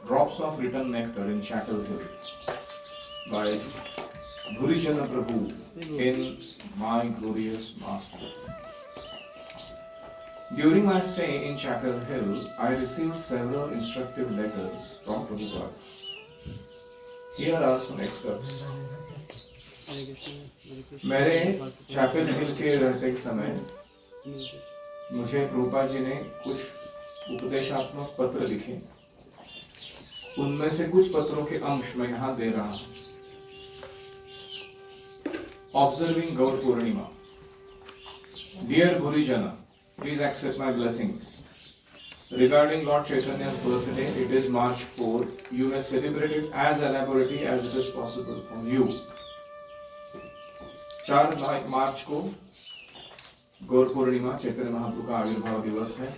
Drops of Written Nectar in Chapel Hill by Bhurijana Prabhu in My Glorious Master. During my stay in Chapel Hill, I received several instructive letters from Prabhupada. Here are some excerpts. मेरे chapel हिल के रहते समय मुझे प्रभुपाद जी ने कुछ उपदेशात्मक पत्र लिखे। उनमें से कुछ पत्रों के अंश मैं यहाँ दे रहा हूँ। Observing Gaur Purnima. Dear Gurijana, please accept my blessings. Regarding Lord Chaitanya's birthday, it is March 4. You may celebrate it as elaborately as it is possible for you. 4 मार्च को गौर पूर्णिमा चैतन्य महाप्रभु का आविर्भाव दिवस है।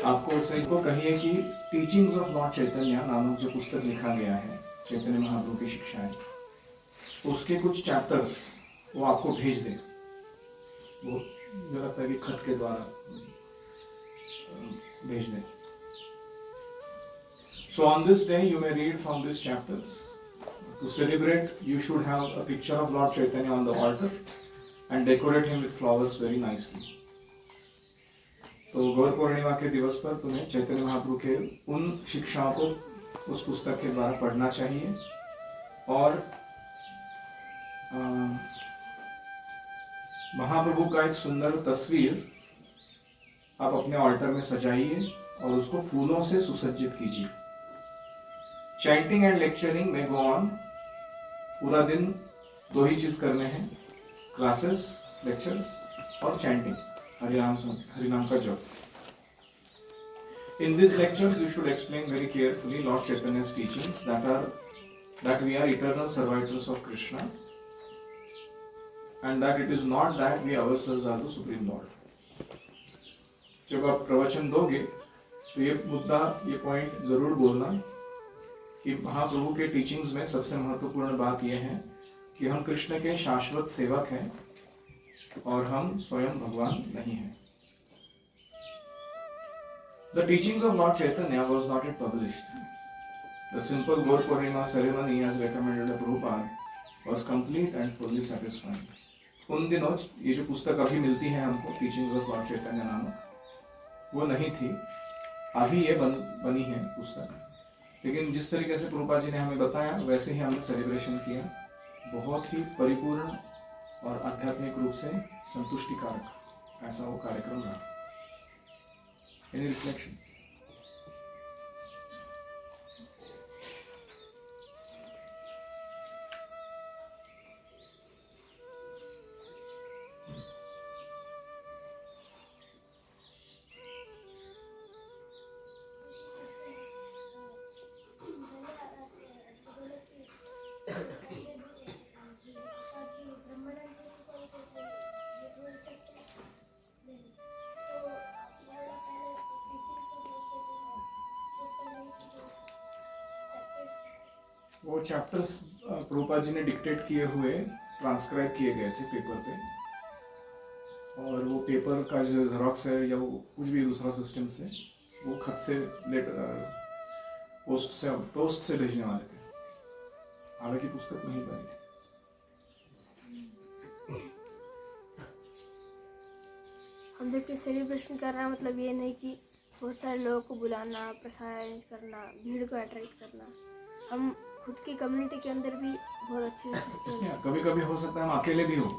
आपको सबको कहिए कि टीचिंग्स ऑफ लॉर्ड चैतन्य नामक जो पुस्तक लिखा गया है, चैतन्य महाप्रभु की शिक्षाएं, उसके कुछ चैप्टर्स वो आपको भेज दे। वो मुझे लगता है कि खत के द्वारा भेज दें। So on this day you may read from these chapters. To celebrate, you should have a picture of Lord Chaitanya on the altar and decorate him with flowers very nicely. तो गौर पूर्णिमा के दिवस पर तुम्हें चैतन्य महाप्रभु के उन शिक्षाओं को उस पुस्तक के द्वारा पढ़ना चाहिए और महाप्रभु का एक सुंदर तस्वीर आप अपने ऑल्टर में सजाइए और उसको फूलों से सुसज्जित कीजिए। चैंटिंग एंड लेक्चरिंग में गो ऑन। पूरा दिन दो ही चीज करने हैं, क्लासेस, लेक्चर्स और चैंटिंग, हरिनाम का जप। In these lectures you should explain very carefully Lord Chaitanya's teachings that we are eternal servitors of Krishna and that it is not that we ourselves are the Supreme Lord. जब आप प्रवचन दोगे तो ये मुद्दा, ये पॉइंट जरूर बोलना कि महाप्रभु के टीचिंग्स में सबसे महत्वपूर्ण बात यह है कि हम कृष्ण के शाश्वत सेवक हैं और हम स्वयं भगवान नहीं हैं। The teachings of Lord Chaitanya was not yet published. The simple Gaur Purnima ceremony as recommended by Prabhupada was complete and fully satisfying. उन दिनों ये जो पुस्तक अभी मिलती है हमको, टीचिंग्स ऑफ लॉर्ड चैतन्य नामक, वो नहीं थी। अभी ये बनी है पुस्तक। लेकिन जिस तरीके से प्रभुपाद जी ने हमें बताया वैसे ही हमने सेलिब्रेशन किया। बहुत ही परिपूर्ण और आध्यात्मिक रूप से संतुष्टिकारक ऐसा वो कार्यक्रम रहा। Any reflections? वो चैप्टर्स प्रभुपाद जी ने डिक्टेट किए हुए ट्रांसक्राइब किए गए थे पेपर पे, और वो पेपर का जो जेरोक्स है या वो कुछ भी दूसरा सिस्टम से वो खत से पोस्ट से भेजने वाले थे। हालांकि पुस्तक नहीं बनी थी। हम जब सेलिब्रेशन कर रहे हैं मतलब ये नहीं कि बहुत सारे लोगों को बुलाना, प्रसाद अरेंज करना, भीड़ को अट्रैक्ट करना। हम खुद की कम्युनिटी के अंदर भी बहुत अच्छे से कभी कभी हो सकता है हम अकेले भी हो,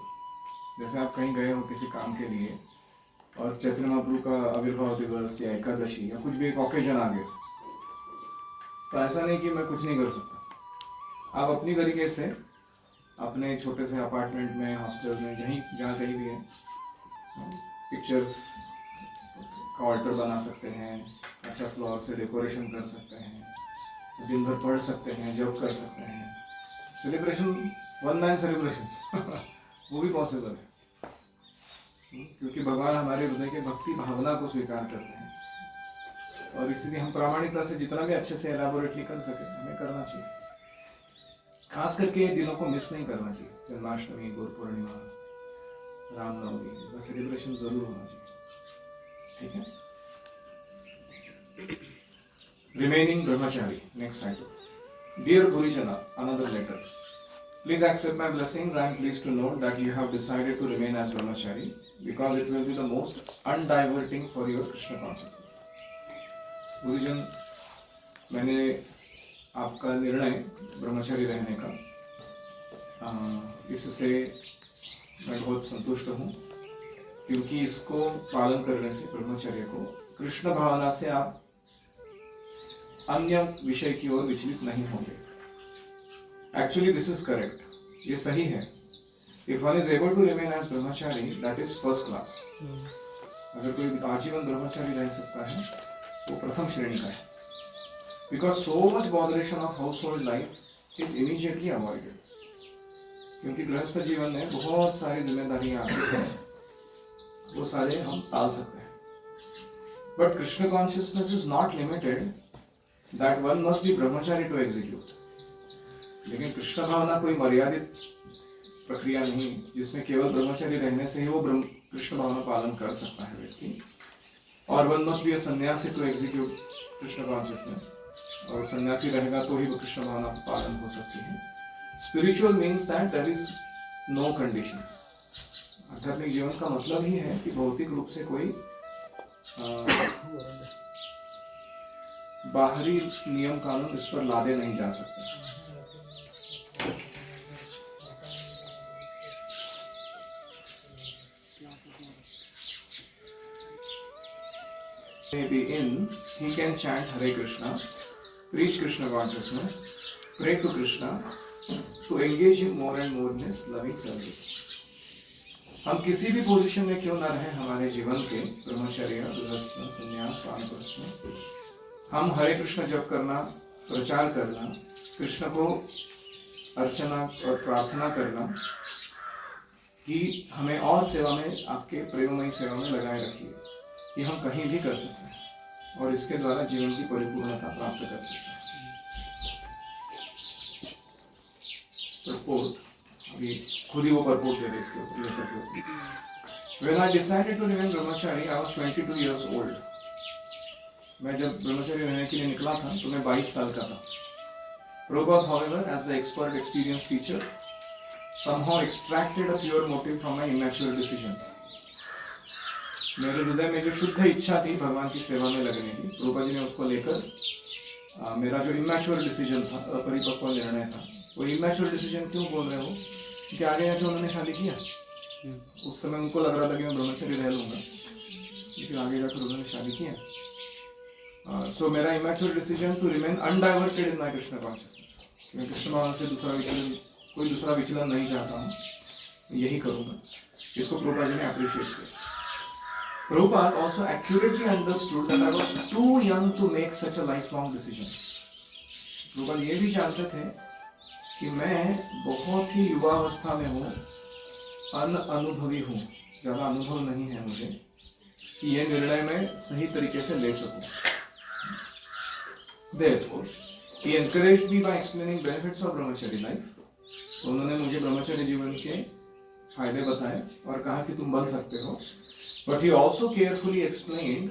जैसे आप कहीं गए हो किसी काम के लिए और चैतन्य महाप्रभु का आविर्भाव दिवस या एकादशी या कुछ भी एक ओकेजन आ गया, तो ऐसा नहीं कि मैं कुछ नहीं कर सकता। आप अपनी तरीके से अपने छोटे से अपार्टमेंट में, हॉस्टल में, जहाँ कहीं भी है, पिक्चर्स का ऑल्टर बना सकते हैं, अच्छा फ्लावर से डेकोरेशन कर सकते हैं, दिन भर पढ़ सकते हैं, जॉब कर सकते हैं। सेलिब्रेशन, वन नाइट सेलिब्रेशन वो भी पॉसिबल है, क्योंकि भगवान हमारे हृदय के भक्ति भावना को स्वीकार करते हैं और इसलिए हम प्रामाणिकता से जितना भी अच्छे से एलाबोरेटली कर सके हमें करना चाहिए। खास करके दिनों को मिस नहीं करना चाहिए। जन्माष्टमी, गुरु पूर्णिमा, रामनवमी का सेलिब्रेशन जरूर होना चाहिए। ठीक है। remaining brahmachari. Next title. Dear Gurijana, another letter. Please accept my blessings. I am pleased to note that you have decided to remain as brahmachari because it will be the most undiverting for your Krishna consciousness. गुरुजन, मैंने आपका निर्णय ब्रह्मचारी रहने का इससे मैं बहुत संतुष्ट हूँ, क्योंकि इसको पालन करने से ब्रह्मचर्य को कृष्ण भावना से आप अन्य विषय की ओर विचलित नहीं होंगे. एक्चुअली दिस इज करेक्ट, ये सही है. If one is able to remain as brahmachari, that is first class. अगर कोई आजीवन ब्रह्मचारी रह सकता है, वो प्रथम श्रेणी का है. Because so much botheration of house hold life is immediately avoided. क्योंकि गृहस्थ जीवन में बहुत सारी जिम्मेदारियां आती हैं, वो सारे हम टाल सकते हैं. But Krishna consciousness is not limited that one must be Brahmachari to execute. लेकिन कृष्ण भावना कोई मर्यादित प्रक्रिया नहीं जिसमें केवल ब्रह्मचारी रहने से ही वो कृष्ण भावना पालन कर सकता है व्यक्ति. और वन मस्ट बी अ सन्यासी टू एग्जीक्यूट कृष्ण कॉन्शियसनेस. और सन्यासी रहेगा तो ही वो कृष्ण भावना पालन हो सकती है. Spiritual means that there is no conditions. आध्यात्मिक जीवन का मतलब ही है कि भौतिक रूप से कोई बाहरी नियम कानून इस पर लादे नहीं जा सकते. Maybe he can chant Hare Krishna, preach Krishna consciousness, pray to Krishna, to engage him more and more in his loving service. हम किसी भी पोजीशन में क्यों ना रहे हमारे जीवन के, ब्रह्मचर्य, गृहस्थ, संन्यास, वानप्रस्थ में, हम हरे कृष्ण जप करना, प्रचार करना, कृष्ण को अर्चना और प्रार्थना करना कि हमें और सेवा में, आपके प्रेममयी सेवा में लगाए रखिए, ये हम कहीं भी कर सकते हैं और इसके द्वारा जीवन की परिपूर्णता प्राप्त कर सकते हैं. Purport, अभी खुद ही वो purport ले रहे इसके ऊपर. When I decided to remain brahmachari, I was 22 years old. मैं जब ब्रह्मचारी रहने के लिए निकला था तो मैं 22 साल का था. Prabhupada, however, as the expert, experienced teacher, somehow extracted a pure motive from my immature decision. मेरे हृदय में जो शुद्ध इच्छा थी भगवान की सेवा में लगने की, प्रभुपाद जी ने उसको लेकर मेरा जो इमैच्योर डिसीजन था, अपरिपक्व निर्णय था, वो इमैच्योर डिसीजन क्यों बोल रहे हो कि आगे जाके उन्होंने शादी किया. उस समय उनको लग रहा था कि मैं ब्रह्मचर्य रह लूंगा, लेकिन आगे जाकर उन्होंने शादी किया. सो मेरा immature decision to remain undiverted in my Krishna consciousness. मैं कृष्ण भावना से कोई दूसरा विचलन नहीं चाहता हूँ, यही करूँगा. इसको प्रभुपाद जी ने अप्रिशिएट किया. Prabhupada also accurately understood that I was too young to make such a lifelong decision. Prabhupada ये भी जानते थे कि मैं बहुत ही युवावस्था में हूँ, अनुभवी हूँ, ज़्यादा अनुभव नहीं है मुझे कि ये निर्णय मैं सही तरीके से ले सकूँ. Therefore, he encouraged me by explaining benefits of brahmacharya life. उन्होंने मुझे ब्रह्मचर्य जीवन के फायदे बताए और कहा कि तुम बन सकते हो. But he also carefully explained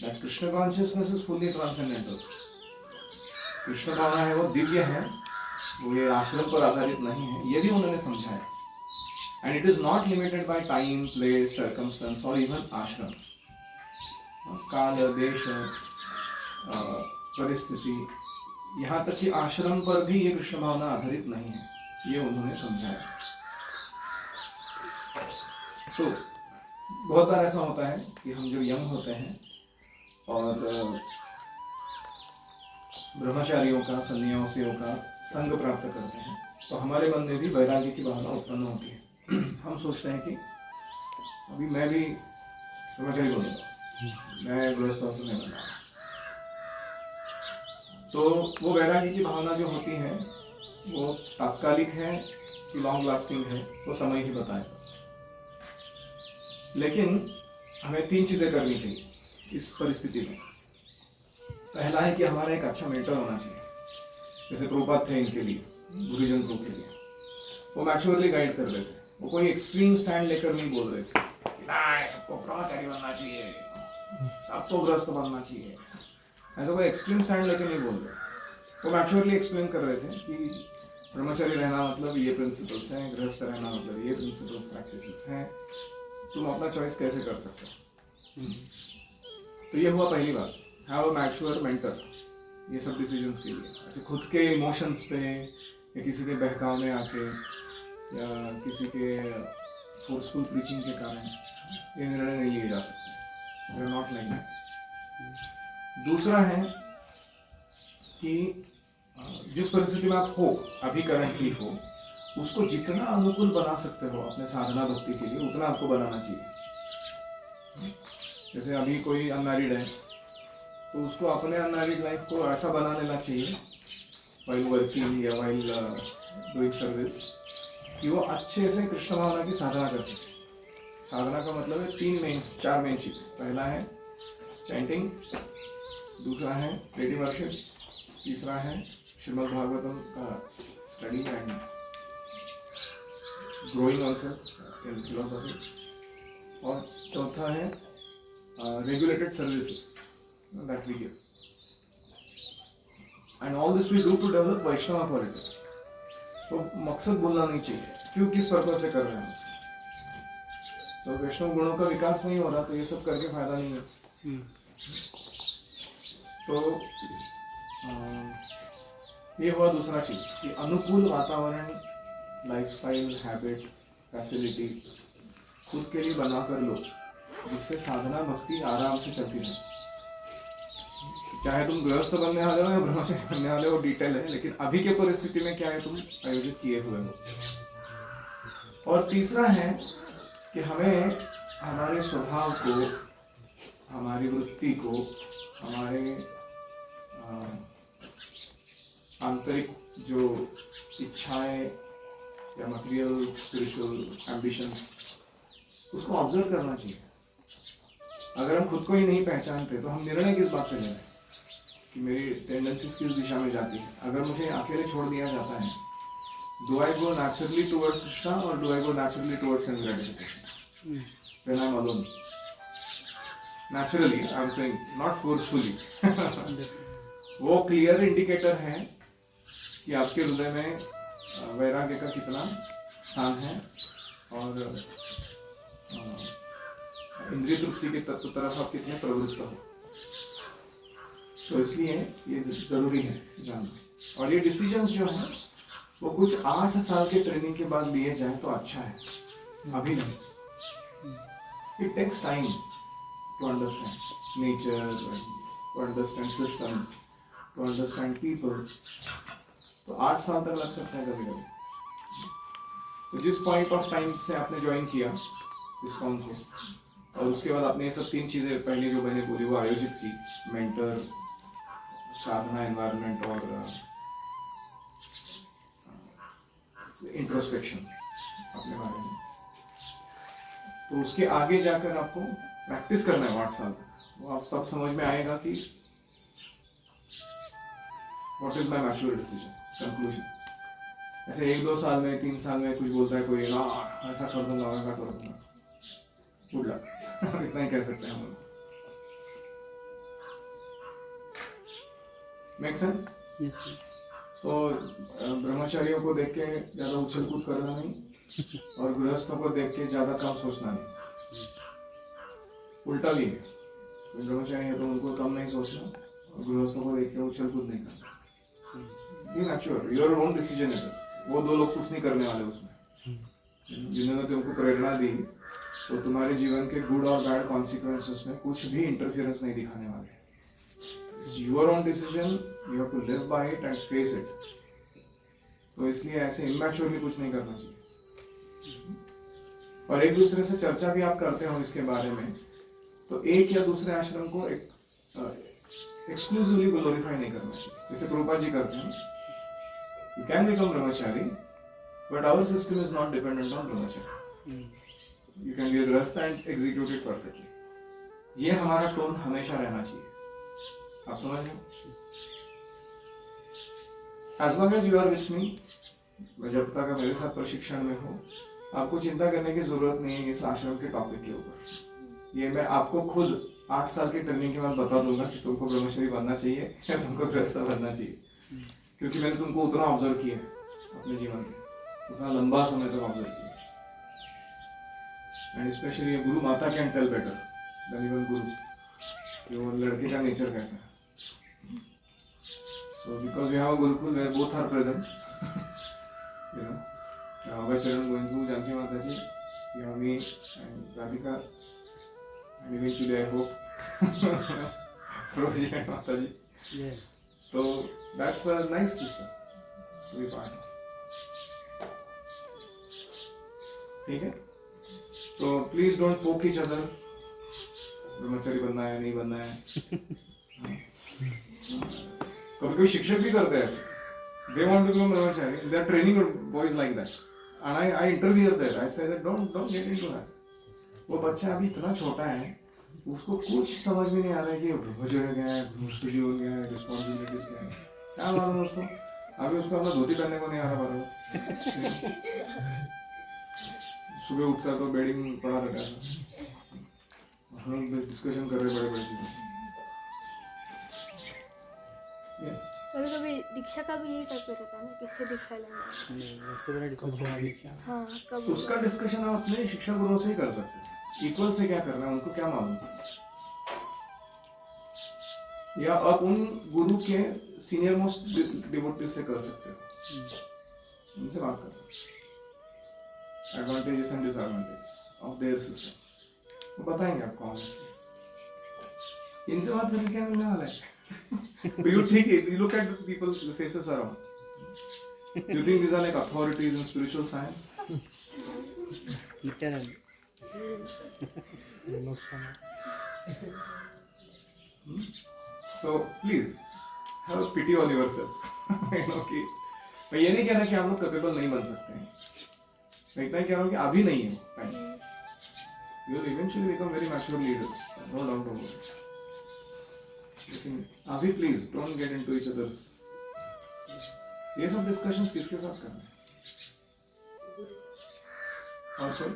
that Krishna consciousness is fully transcendental. Krishna भावना है वो दिव्य है, वो ये आश्रम पर आधारित नहीं है, ये भी उन्होंने समझाया. And it is not limited by time, place, circumstance or even ashram. काल, देश, परिस्थिति, यहाँ तक कि आश्रम पर भी ये कृष्ण भावना आधारित नहीं है, ये उन्होंने समझाया. तो बहुत बार ऐसा होता है कि हम जो यंग होते हैं और ब्रह्मचारियों का, सन्यासियों का संग प्राप्त करते हैं, तो हमारे मन में भी वैराग्य की भावना उत्पन्न होती है. हम सोचते हैं कि अभी मैं भी ब्रह्मचारी बनूंगा, मैं गृहस्थ नहीं बनूंगा. तो वो वैराग्य की भावना जो होती है वो तात्कालिक है कि लॉन्ग लास्टिंग है, वो समय ही बताएगा. लेकिन हमें 3 चीज़ें करनी चाहिए इस परिस्थिति में. पहला है कि हमारा एक अच्छा मेंटर होना चाहिए. जैसे प्रभुपाद थे इनके लिए, गुरुजन ग्रुप के लिए, वो मैच्योरली गाइड कर रहे थे. वो कोई एक्सट्रीम स्टैंड लेकर नहीं बोल रहे थे, सबको ब्रह्मचारी बनना चाहिए, सबको गृहस्थ बनना चाहिए. ऐसा कोई एक्सट्रीम स्टैंड लेके नहीं बोल रहे, वो मैच्योरली एक्सप्लेन कर रहे थे कि ब्रह्मचारी रहना मतलब ये प्रिंसिपल्स हैं, गृहस्थ रहना मतलब ये प्रिंसिपल्स प्रैक्टिसेस हैं, तुम अपना चॉइस कैसे कर सकते हो। तो ये हुआ पहली बात, हैव अ मैच्योर मेंटर ये सब डिसीजंस के लिए। ऐसे खुद के इमोशंस पे या किसी के बहकावे आके या किसी के फोर्सफुल प्रीचिंग के कारण ये निर्णय नहीं लिए जा सकते, they are not like that. दूसरा है कि जिस परिस्थिति में आप हो अभी करंटली हो, उसको जितना अनुकूल बना सकते हो अपने साधना भक्ति के लिए उतना आपको बनाना चाहिए। जैसे अभी कोई अनमैरिड है तो उसको अपने अनमैरिड लाइफ को ऐसा बना लेना चाहिए वाइल वर्किंग या वाइल डूइंग सर्विस कि वो अच्छे से कृष्ण भावना की साधना कर सके। साधना का मतलब है चार मेन चीज। पहला है चैंटिंग, दूसरा है क्रिएटिव वर्शिप, तीसरा है श्रीमद् भागवतम का study and growing also in philosophy, और चौथा है regulated services that we give, and all this we do to develop Vaishnava qualities. तो मकसद भूलना नहीं चाहिए क्यों, किस पर्पज से कर रहे हैं उसको। तो वैष्णव गुणों का विकास नहीं हो रहा तो ये सब करके फायदा नहीं है। तो ये हुआ दूसरा चीज कि अनुकूल वातावरण, लाइफस्टाइल, हैबिट, फैसिलिटी खुद के लिए बना कर लो जिससे साधना भक्ति आराम से चलती रहे। चाहे तुम गृहस्थ बनने वाले हो या ब्रह्मचारी बनने वाले हो, डिटेल है, लेकिन अभी के परिस्थिति में क्या है तुम आयोजित किए हुए हो। और तीसरा है कि हमें हमारे स्वभाव को, हमारी वृत्ति को, हमारे आंतरिक जो इच्छाएं या मटेरियल स्पिरिचुअल एम्बिशंस, उसको ऑब्जर्व करना चाहिए। अगर हम खुद को ही नहीं पहचानते तो हम निर्णय किस बात पे ले रहे हैं कि मेरी टेंडेंसीज किस दिशा में जाती है। अगर मुझे अकेले छोड़ दिया जाता है, do I go naturally towards Krishna और do I go naturally towards self gratification? When I am alone, naturally I am saying, not forcefully. वो क्लियर इंडिकेटर है कि आपके हृदय में वैराग्य का कितना स्थान है और इंद्रिय तृप्ति की तरफ आप कितने प्रवृत्त हो। तो इसलिए ये जरूरी है जानना। और ये डिसीजंस जो है वो कुछ 8 साल के ट्रेनिंग के बाद लिए जाए तो अच्छा है, अभी नहीं। It takes time to understand nature, to understand systems, to understand people. तो 8 साल तक लग सकता है कभी कभी। तो जिस पॉइंट ऑफ टाइम से आपने ज्वाइन किया ISKCON को, और उसके बाद आपने ये सब 3 चीजें पहले जो मैंने बोली वो आयोजित की, मेंटर, साधना, एनवायरनमेंट और इंट्रोस्पेक्शन अपने बारे में, तो उसके आगे जाकर आपको प्रैक्टिस करना है 8 साल। वो आप तब समझ में आएगा कि what is my mature decision, conclusion. ऐसे 1-2 साल में, 3 साल में कुछ बोलता है कोई, ना ऐसा कर दूंगा, वैसा कर दूंगा, गुड लक। इतना ही कह सकते हैं हम लोग। Make sense? तो ब्रह्मचारियों को देख के ज्यादा उछल कूद करना नहीं और गृहस्थों को देख के ज्यादा कम सोचना नहीं। उल्टा भी है, ब्रह्मचारी है तो उनको कम नहीं सोचना और गृहस्थों को देख के उछल कूद नहीं करना। Be mature, your own decision है बस। वो 2 लोग कुछ नहीं करने वाले उसमें। जिन्होंने तुमको प्रेरणा दी तो तुम्हारे जीवन के गुड और बैड कॉन्सिक्वेंसेस में कुछ भी इंटरफियरेंस नहीं दिखाने वाले। It's your own decision, you have to live by it and face it. तो इसलिए ऐसे इमैच्योरली कुछ नहीं करना चाहिए। और एक दूसरे से चर्चा भी आप करते हो इसके बारे में, तो एक या दूसरे आश्रम को एक्सक्लूसिवली ग्लोरीफाई नहीं करना चाहिए। जैसे प्रभुपाद जी करते हैं, you can become brahmachari, but our system is not dependent on brahmachari. You can be a grahastha and execute it perfectly. ये हमारा टोन हमेशा रहना चाहिए। आप समझ रहे हो? As long as you are with me, जब तक आप मेरे साथ प्रशिक्षण में हो, आपको चिंता करने की जरूरत नहीं है इस आश्रम के टॉपिक के ऊपर। ये मैं आपको खुद 8 साल की ट्रेनिंग के बाद बता दूंगा कि तुमको ब्रह्मचारी बनना चाहिए या तुमको गृहस्थ बनना चाहिए, क्योंकि मैंने तुमको उतना ऑब्जर्व किया है अपने जीवन में, उतना लंबा समय तक ऑब्जर्व किया। And specially guru mata can tell better than even guru कि वो लड़के का नेचर कैसा है। So because we have a Gurukul where both are present, you know, Yoga Charan going through Janki Mataji, you have me and Radhika, and eventually I hope Prabhuji and Mataji. Yeah. So that's a nice system to be part of. ठीक है? So please don't poke each other. ब्रह्मचारी बनना है नहीं बनना है। कभी कभी शिक्षक भी करते हैं ऐसे, they want to become brahmachari, they are training boys like that, and I interview there, I say that don't get into that. वो बच्चा अभी इतना छोटा है, उसको कुछ समझ में नहीं आ रहा है कि ब्रह्मचर्य क्या है, ब्रह्मस्थ जीवन क्या है, रिस्पॉन्सिबिलिटीज क्या है, क्या मालूम उसको, अभी उसको अपना धोती पहनने को नहीं आ रहा बराबर, सुबह उठता तो बेडिंग पड़ा रहता है, हम लोग डिस्कशन कर रहे बड़े बड़े चीज़ों। Yes. कभी कभी दीक्षा का भी यही करते रहता है ना, किससे दीक्षा लेना है। नहीं, उसको बड़ा डिस्कशन हाँ कब उसका डिस्कशन आप अपने शिक्षा गुरुओं से ही कर सकते हैं। इक्वल से क्या करना है उनको क्या मालूम, या आप उन गुरु के सीनियर मोस्ट डिवोटीज से कर सकते हो, उनसे बात करो, advantages and disadvantages of their system वो बताएंगे आपको ऑनेस्टली। इनसे बात करके क्या मिलने वाला है? You think it, you look at the people's faces around. You think these are like authorities in spiritual science? literally. So please have pity on yourselves. You know कि मैं ये नहीं कह रहा कि आप लोग कैपेबल नहीं बन सकते हैं, मैं इतना ही कह रहा हूँ कि अभी नहीं है time. You will eventually become very mature leaders, no doubt about it. लेकिन अभी please don't get into each others. ये सब डिस्कशंस किसके साथ करना है? और कोई?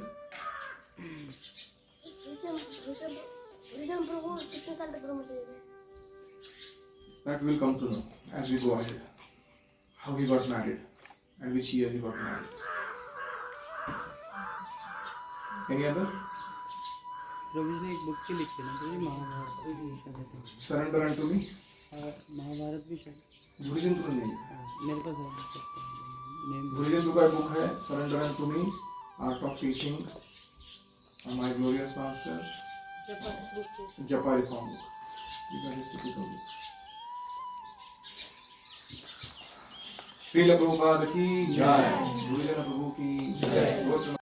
ऋषभ प्रभु कितने साल तक ब्रह्मचर्य रहे? That will come to know as we go ahead. How he got married and which year he got married. Any other? प्रभु जी ने एक बुक भी लिखी ना, प्रभु जी महाभारत भी शायद। Surrender unto me. महाभारत भी शायद। भूरिजन तुम नहीं। मेरे पास है। भूरिजन का बुक है Surrender unto me, Art of Teaching, My Glorious Master, Japa Reform book. These are his typical books. Srila Prabhupada की जय, भूरिजन प्रभु की जय।